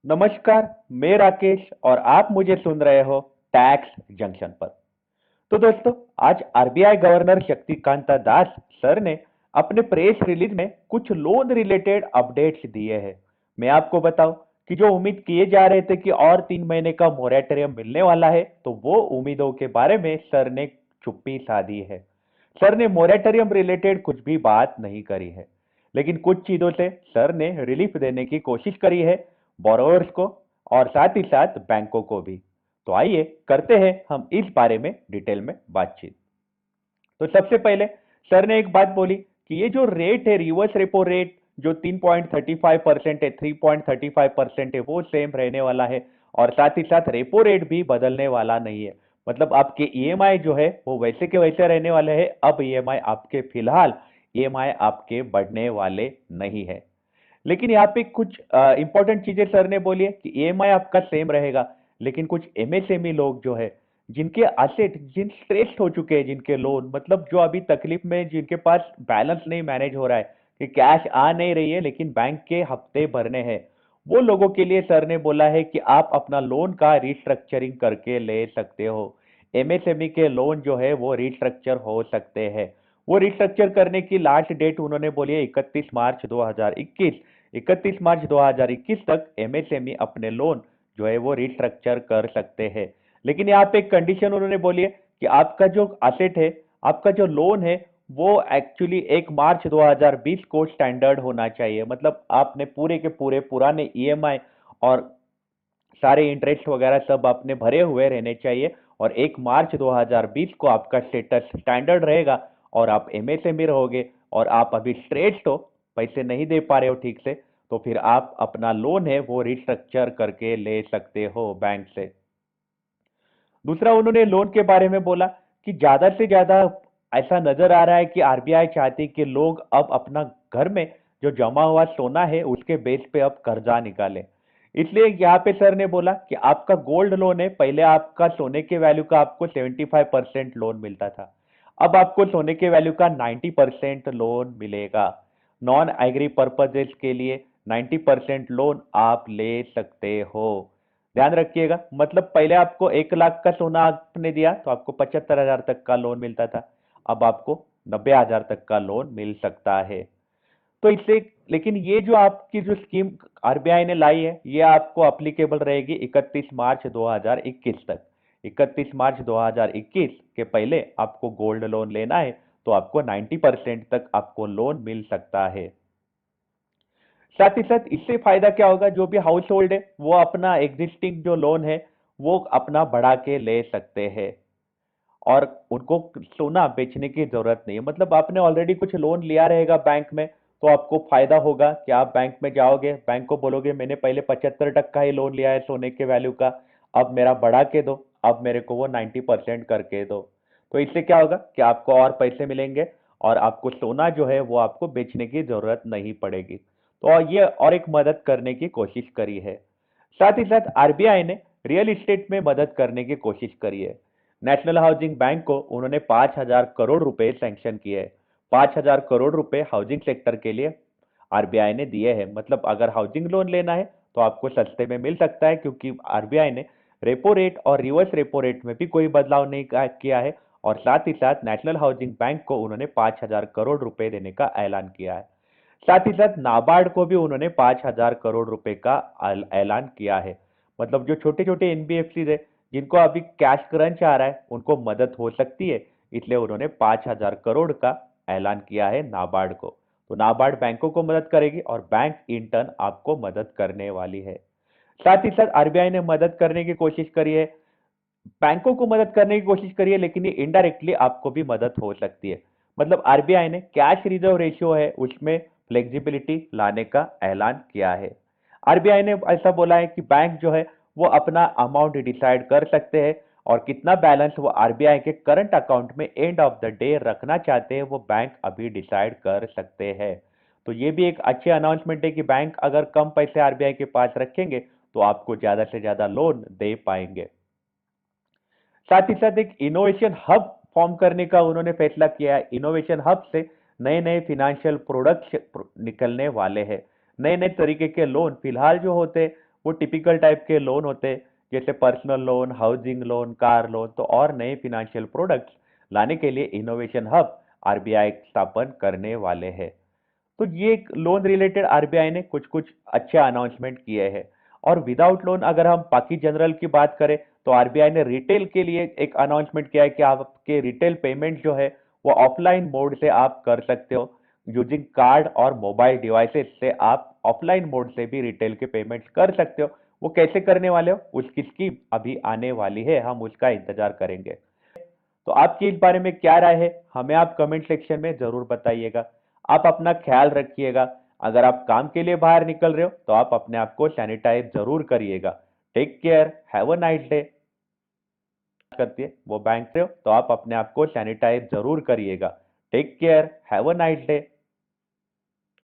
नमस्कार। मैं राकेश और आप मुझे सुन रहे हो टैक्स जंक्शन पर। तो दोस्तों, आज RBI governor Shaktikanta Das sir ने अपने प्रेस रिलीज में कुछ लोन रिलेटेड अपडेट्स दिए हैं। मैं आपको बताऊं कि जो उम्मीद किए जा रहे थे कि और 3 महीने का मोरेटोरियम मिलने वाला है, तो वो उम्मीदों के बारे में सर ने चुप्पी साधी है। सर ने मोरेटोरियम रिलेटेड कुछ भी बात नहीं करी है, लेकिन कुछ चीजों से सर ने रिलीफ देने की कोशिश करी है, बोरोवर्स को और साथ ही साथ बैंकों को भी। तो आइए करते हैं हम इस बारे में डिटेल में बातचीत। तो सबसे पहले सर ने एक बात बोली कि ये जो रेट है, रिवर्स रेपो रेट जो 3.35% है, 3.35% है, वो सेम रहने वाला है। और साथ ही साथ रेपो रेट भी बदलने वाला नहीं है। मतलब आपके ईएमआई जो है वो वैसे के वैसे रहने वाले हैं। अब ईएमआई आपके फिलहाल ईएमआई आपके बढ़ने वाले नहीं है। लेकिन यहाँ पे कुछ इंपॉर्टेंट चीजें सर ने बोली है कि ईएमआई आपका सेम रहेगा, लेकिन कुछ एमएसएमई लोग जो है, जिनके असेट जिन स्ट्रेस्ड हो चुके हैं, जिनके लोन मतलब जो अभी तकलीफ में, जिनके पास बैलेंस नहीं मैनेज हो रहा है, कि कैश आ नहीं रही है लेकिन बैंक के हफ्ते भरने हैं, वो लोगों के लिए सर ने बोला है कि आप अपना लोन का रिस्ट्रक्चरिंग करके ले सकते हो। एमएसएमई के लोन जो है वो रिस्ट्रक्चर हो सकते हैं। वो रिस्ट्रक्चर करने की लास्ट डेट उन्होंने बोली है 31 मार्च 2021। 31 मार्च 2021 तक एमएसएमई अपने लोन जो है वो रिस्ट्रक्चर कर सकते हैं। लेकिन यहाँ पे एक कंडीशन उन्होंने बोली है कि आपका जो असेट है, आपका जो लोन है, वो एक्चुअली 1 मार्च 2020 को स्टैंडर्ड होना चाहिए। मतलब आपने पूरे के पूरे पुराने ईएमआई और सारे इंटरेस्ट वगैरह सब आपने भरे हुए रहने चाहिए, और 1 मार्च 2020 को आपका स्टेटस स्टैंडर्ड रहेगा और आप एमएसएमई रहोगे और आप अभी स्ट्रेच्ड हो, पैसे नहीं दे पा रहे हो ठीक से, तो फिर आप अपना लोन है वो रिस्ट्रक्चर करके ले सकते हो बैंक से। दूसरा उन्होंने लोन के बारे में बोला कि ज्यादा से ज्यादा ऐसा नजर आ रहा है कि आरबीआई चाहती कि लोग अब अपना घर में जो जमा हुआ सोना है उसके बेस पे अब कर्जा निकालें। इसलिए यहाँ पे सर ने बोला कि आपका गोल्ड लोन है, पहले आपका सोने के वैल्यू का आपको 75% लोन मिलता था, अब आपको सोने के वैल्यू का 90% लोन मिलेगा। नॉन एग्री पर्पजेस के लिए 90% लोन आप ले सकते हो। ध्यान रखिएगा, मतलब पहले आपको 1 लाख का सोना आपने दिया तो आपको 75,000 तक का लोन मिलता था, अब आपको 90,000 तक का लोन मिल सकता है। तो इससे, लेकिन ये जो आपकी जो स्कीम आरबीआई ने लाई है, ये आपको अप्लीकेबल रहेगी 31 मार्च 2021 तक। 31 मार्च 2021 के पहले आपको गोल्ड लोन लेना है तो आपको 90% तक आपको लोन मिल सकता है। साथ ही साथ इससे फायदा क्या होगा, जो भी हाउस होल्ड है वो अपना एग्जिस्टिंग जो लोन है वो अपना बढ़ा के ले सकते हैं, और उनको सोना बेचने की जरूरत नहीं है। मतलब आपने ऑलरेडी कुछ लोन लिया रहेगा बैंक में, तो आपको फायदा होगा कि आप बैंक में जाओगे, बैंक को बोलोगे मैंने पहले 75% ही लोन लिया है सोने के वैल्यू का, अब मेरा बढ़ा के दो, अब मेरे को वो 90% करके दो। तो इससे क्या होगा कि आपको और पैसे मिलेंगे और आपको सोना जो है वो आपको बेचने की जरूरत नहीं पड़ेगी। तो ये और एक मदद करने की कोशिश करी है। साथ ही साथ आरबीआई ने रियल एस्टेट में मदद करने की कोशिश करी है। नेशनल हाउसिंग बैंक को उन्होंने 5,000 करोड़ रुपए सैंक्शन किए हैं। 5,000 करोड़ रुपए हाउसिंग सेक्टर के लिए आरबीआई ने दिए हैं। मतलब अगर हाउसिंग लोन लेना है तो आपको सस्ते में मिल सकता है, क्योंकि आरबीआई ने रेपो रेट और रिवर्स रेपो रेट में भी कोई बदलाव नहीं किया है। और साथ ही साथ नेशनल हाउसिंग बैंक को उन्होंने 5,000 करोड़ रुपए देने का ऐलान किया है। साथ ही साथ नाबार्ड को भी उन्होंने 5,000 करोड़ रुपए का ऐलान किया है। मतलब जो छोटे छोटे एनबीएफसी है, जिनको अभी कैश क्रंच आ रहा है, उनको मदद हो सकती है, इसलिए उन्होंने 5,000 करोड़ का ऐलान किया है नाबार्ड को। तो नाबार्ड बैंकों को मदद करेगी और बैंक इन टर्न आपको मदद करने वाली है। साथ ही साथ आरबीआई ने मदद करने की कोशिश करी है, बैंकों को मदद करने की कोशिश करिए, लेकिन ये इनडायरेक्टली आपको भी मदद हो सकती है। मतलब आरबीआई ने कैश रिजर्व रेशियो है उसमें फ्लेक्सिबिलिटी लाने का ऐलान किया है। आरबीआई ने ऐसा बोला है कि बैंक जो है वो अपना अमाउंट डिसाइड कर सकते हैं, और कितना बैलेंस वो आरबीआई के करंट अकाउंट में एंड ऑफ द डे रखना चाहते हैं वो बैंक अभी डिसाइड कर सकते हैं। तो ये भी एक अच्छी अनाउंसमेंट है कि बैंक अगर कम पैसे आरबीआई के पास रखेंगे तो आपको ज्यादा से ज्यादा लोन दे पाएंगे। साथ ही साथ एक इनोवेशन हब फॉर्म करने का उन्होंने फैसला किया है। इनोवेशन हब से नए नए फिनेंशियल प्रोडक्ट्स निकलने वाले हैं। नए नए तरीके के लोन फिलहाल जो होते हैं वो टिपिकल टाइप के लोन होते हैं, जैसे personal loan, housing loan, car loan. तो और नए फिनेंशियल प्रोडक्ट्स लाने के लिए इनोवेशन हब आरबीआई स्थापन करने वाले हैं। तो ये लोन रिलेटेड आरबीआई ने कुछ कुछ अच्छे अनाउंसमेंट किए हैं। और विदाउट लोन अगर हम बाकी जनरल की बात करें, तो आरबीआई ने रिटेल के लिए एक अनाउंसमेंट किया है कि आपके रिटेल पेमेंट जो है वो ऑफलाइन मोड से आप कर सकते हो। यूजिंग कार्ड और मोबाइल डिवाइसेस से आप ऑफलाइन मोड से भी रिटेल के पेमेंट्स कर सकते हो। वो कैसे करने वाले हो, उसकी स्कीम अभी आने वाली है, हम उसका इंतजार करेंगे। तो आपकी इस बारे में क्या राय है, हमें आप कमेंट सेक्शन में जरूर बताइएगा। आप अपना ख्याल रखिएगा। अगर आप काम के लिए बाहर निकल रहे हो तो आप अपने आप को सैनिटाइज जरूर करिएगा। Take care, have a nice day. करती है वो बैंक से हो तो आप अपने आप को सैनिटाइज जरूर करिएगा। Take care, have a nice day.